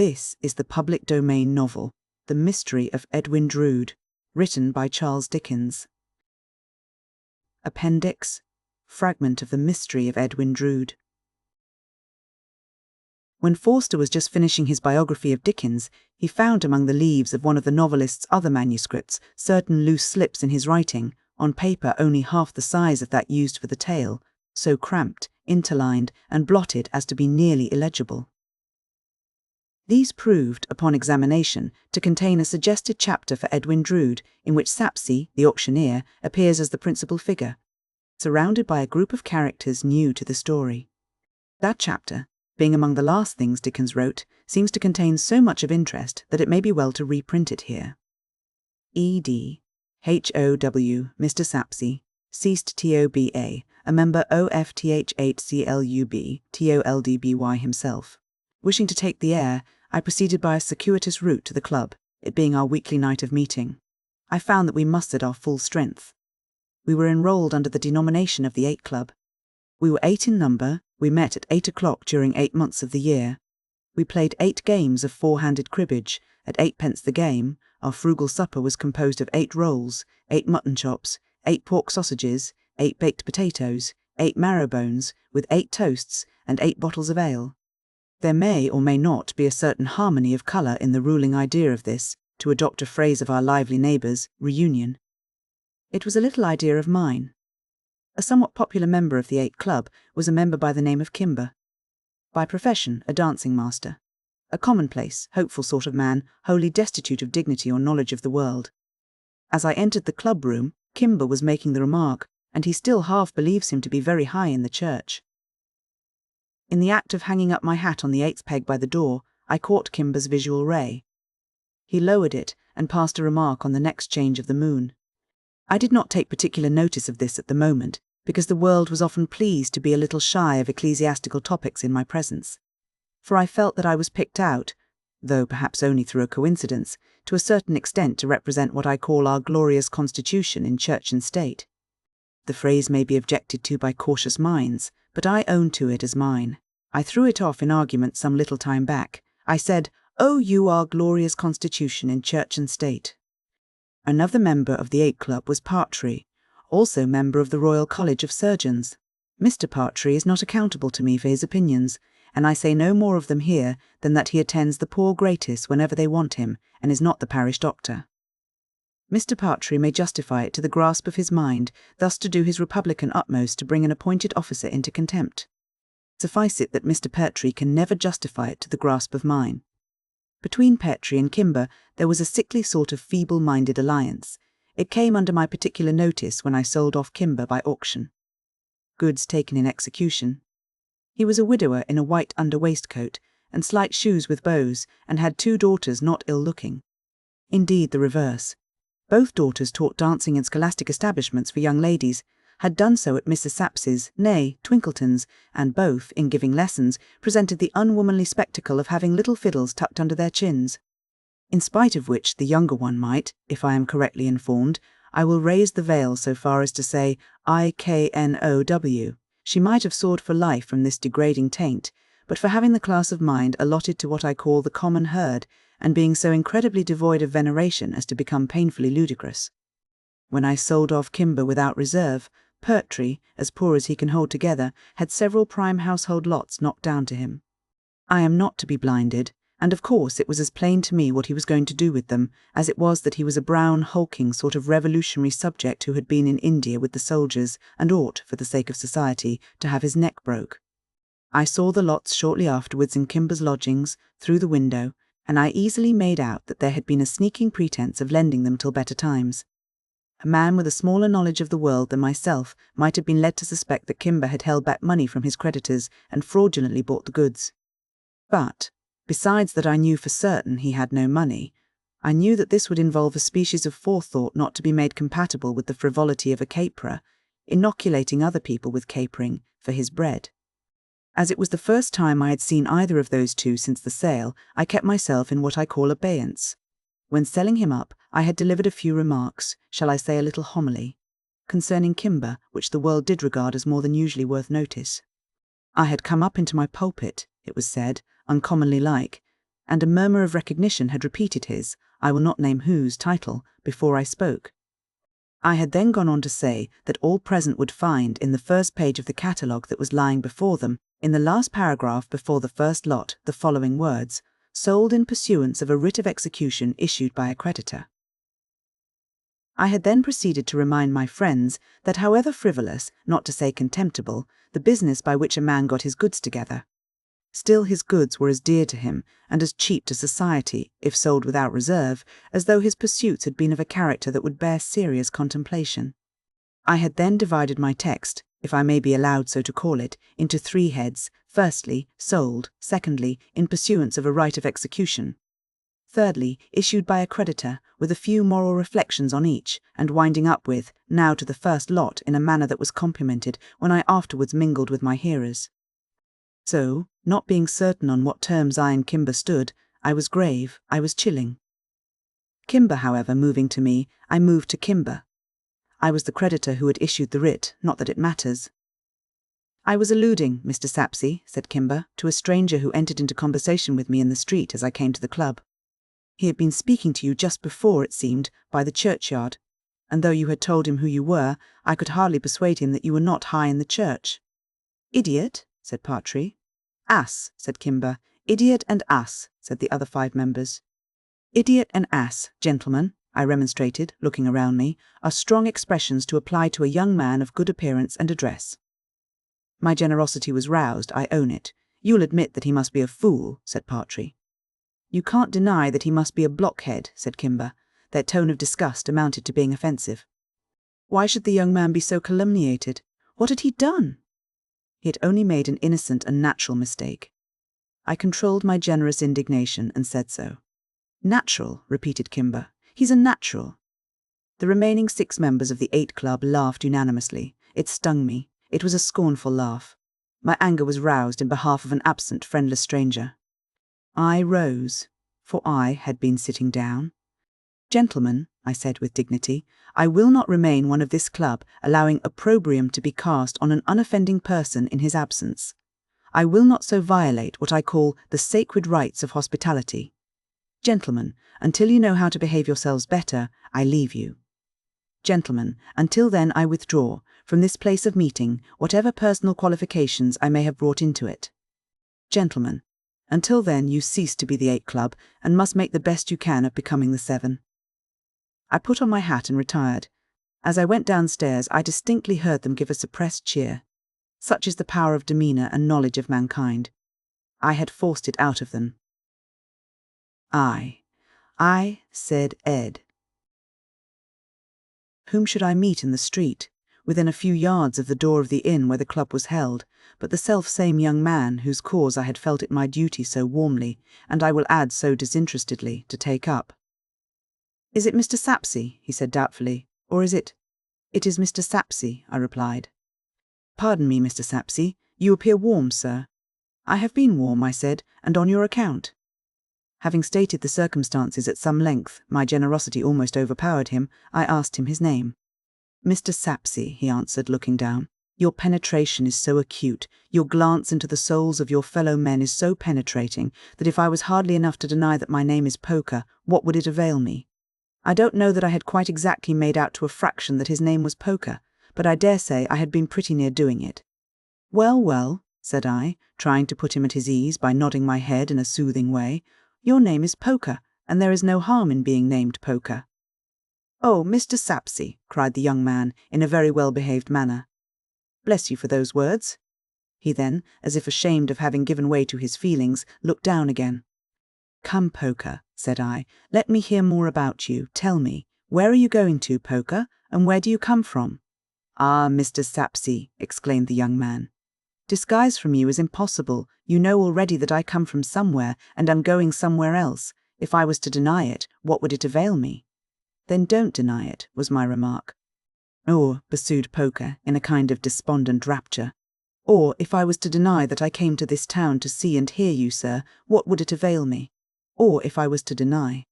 This is the public domain novel, The Mystery of Edwin Drood, written by Charles Dickens. Appendix, fragment of The Mystery of Edwin Drood. When Forster was just finishing his biography of Dickens, he found among the leaves of one of the novelist's other manuscripts certain loose slips in his writing, on paper only half the size of that used for the tale, so cramped, interlined, and blotted as to be nearly illegible. These proved, upon examination, to contain a suggested chapter for Edwin Drood, in which Sapsea, the auctioneer, appears as the principal figure, surrounded by a group of characters new to the story. That chapter, being among the last things Dickens wrote, seems to contain so much of interest that it may be well to reprint it here. E.D. H.O.W. Mr. Sapsea, ceased T.O.B.A., a member OFTH8CLUB, TOLDBY himself. Wishing to take the air, I proceeded by a circuitous route to the club, it being our weekly night of meeting. I found that we mustered our full strength. We were enrolled under the denomination of the 8 Club. We were 8 in number, we met at 8 o'clock during 8 months of the year. We played 8 games of 4-handed cribbage, at 8 pence the game. Our frugal supper was composed of 8 rolls, 8 mutton chops, 8 pork sausages, 8 baked potatoes, 8 marrow bones, with 8 toasts, and 8 bottles of ale. There may or may not be a certain harmony of colour in the ruling idea of this, to adopt a phrase of our lively neighbours, reunion. It was a little idea of mine. A somewhat popular member of the 8 Club was a member by the name of Kimber. By profession, a dancing master. A commonplace, hopeful sort of man, wholly destitute of dignity or knowledge of the world. As I entered the club room, Kimber was making the remark, and he still half believes him to be very high in the church. In the act of hanging up my hat on the 8th peg by the door, I caught Kimber's visual ray. He lowered it and passed a remark on the next change of the moon. I did not take particular notice of this at the moment, because the world was often pleased to be a little shy of ecclesiastical topics in my presence. For I felt that I was picked out, though perhaps only through a coincidence, to a certain extent to represent what I call our glorious constitution in church and state. The phrase may be objected to by cautious minds, but I own to it as mine. I threw it off in argument some little time back. I said, "Oh, you are glorious constitution in church and state." Another member of the 8 Club was Partry, also member of the Royal College of Surgeons. Mr. Partry is not accountable to me for his opinions, and I say no more of them here than that he attends the poor gratis whenever they want him, and is not the parish doctor. Mr. Partry may justify it to the grasp of his mind, thus to do his republican utmost to bring an appointed officer into contempt. Suffice it that Mr. Partry can never justify it to the grasp of mine. Between Partry and Kimber there was a sickly sort of feeble-minded alliance. It came under my particular notice when I sold off Kimber by auction. Goods taken in execution. He was a widower in a white under-waistcoat, and slight shoes with bows, and had 2 daughters not ill-looking. Indeed, the reverse. Both daughters taught dancing in scholastic establishments for young ladies, had done so at Mrs. Sapsea's, nay, Twinkleton's, and both, in giving lessons, presented the unwomanly spectacle of having little fiddles tucked under their chins. In spite of which the younger one might, if I am correctly informed, I will raise the veil so far as to say IKNOW. She might have soared for life from this degrading taint, but for having the class of mind allotted to what I call the common herd, and being so incredibly devoid of veneration as to become painfully ludicrous. When I sold off Kimber without reserve, Partry, as poor as he can hold together, had several prime household lots knocked down to him. I am not to be blinded, and of course it was as plain to me what he was going to do with them, as it was that he was a brown, hulking sort of revolutionary subject who had been in India with the soldiers, and ought, for the sake of society, to have his neck broke. I saw the lots shortly afterwards in Kimber's lodgings, through the window, and I easily made out that there had been a sneaking pretence of lending them till better times. A man with a smaller knowledge of the world than myself might have been led to suspect that Kimber had held back money from his creditors and fraudulently bought the goods. But, besides that I knew for certain he had no money, I knew that this would involve a species of forethought not to be made compatible with the frivolity of a caperer, inoculating other people with capering for his bread. As it was the first time I had seen either of those two since the sale, I kept myself in what I call abeyance. When selling him up, I had delivered a few remarks, shall I say a little homily, concerning Kimber, which the world did regard as more than usually worth notice. I had come up into my pulpit, it was said, uncommonly like, and a murmur of recognition had repeated his, I will not name whose, title before I spoke. I had then gone on to say that all present would find in the first page of the catalogue that was lying before them, in the last paragraph before the first lot, the following words, sold in pursuance of a writ of execution issued by a creditor. I had then proceeded to remind my friends that however frivolous, not to say contemptible, the business by which a man got his goods together, still his goods were as dear to him and as cheap to society, if sold without reserve, as though his pursuits had been of a character that would bear serious contemplation. I had then divided my text, if I may be allowed so to call it, into 3 heads: firstly, sold; secondly, in pursuance of a right of execution; thirdly, issued by a creditor, with a few moral reflections on each, and winding up with, now to the first lot, in a manner that was complimented when I afterwards mingled with my hearers. So, not being certain on what terms I and Kimber stood, I was grave, I was chilling. Kimber, however, moving to me, I moved to Kimber. I was the creditor who had issued the writ, not that it matters. I was alluding, Mr. Sapsea, said Kimber, to a stranger who entered into conversation with me in the street as I came to the club. He had been speaking to you just before, it seemed, by the churchyard, and though you had told him who you were, I could hardly persuade him that you were not high in the church. Idiot, said Partry. Ass, said Kimber. Idiot and ass, said the other 5 members. Idiot and ass, gentlemen, I remonstrated, looking around me, are strong expressions to apply to a young man of good appearance and address. My generosity was roused, I own it. You'll admit that he must be a fool, said Partry. You can't deny that he must be a blockhead, said Kimber. Their tone of disgust amounted to being offensive. Why should the young man be so calumniated? What had he done? He had only made an innocent and natural mistake. I controlled my generous indignation and said so. Natural, repeated Kimber. He's a natural. The remaining 6 members of the 8 Club laughed unanimously. It stung me. It was a scornful laugh. My anger was roused in behalf of an absent, friendless stranger. I rose, for I had been sitting down. Gentlemen, I said with dignity, I will not remain one of this club, allowing opprobrium to be cast on an unoffending person in his absence. I will not so violate what I call the sacred rights of hospitality. Gentlemen, until you know how to behave yourselves better, I leave you. Gentlemen, until then I withdraw from this place of meeting whatever personal qualifications I may have brought into it. Gentlemen, until then you cease to be the 8 Club and must make the best you can of becoming the 7. I put on my hat and retired. As I went downstairs, I distinctly heard them give a suppressed cheer. Such is the power of demeanour and knowledge of mankind. I had forced it out of them. I, said Ed. Whom should I meet in the street, within a few yards of the door of the inn where the club was held, but the self-same young man whose cause I had felt it my duty so warmly, and I will add so disinterestedly, to take up. Is it Mr. Sapsea? He said doubtfully, or is it? It is Mr. Sapsea, I replied. Pardon me, Mr. Sapsea, you appear warm, sir. I have been warm, I said, and on your account. Having stated the circumstances at some length, my generosity almost overpowered him, I asked him his name. Mr. Sapsea, he answered, looking down. Your penetration is so acute, your glance into the souls of your fellow men is so penetrating, that if I was hardly enough to deny that my name is Poker, what would it avail me? I don't know that I had quite exactly made out to a fraction that his name was Poker, but I dare say I had been pretty near doing it. Well, well, said I, trying to put him at his ease by nodding my head in a soothing way, your name is Poker, and there is no harm in being named Poker. Oh, Mr. Sapsea, cried the young man, in a very well-behaved manner. Bless you for those words. He then, as if ashamed of having given way to his feelings, looked down again. Come, Poker, said I, let me hear more about you. Tell me, where are you going to, Poker, and where do you come from? Ah, Mr. Sapsea, exclaimed the young man. Disguise from you is impossible. You know already that I come from somewhere, and am going somewhere else. If I was to deny it, what would it avail me? Then don't deny it, was my remark. Or, pursued Poker, in a kind of despondent rapture, or if I was to deny that I came to this town to see and hear you, sir, what would it avail me? Or if I was to deny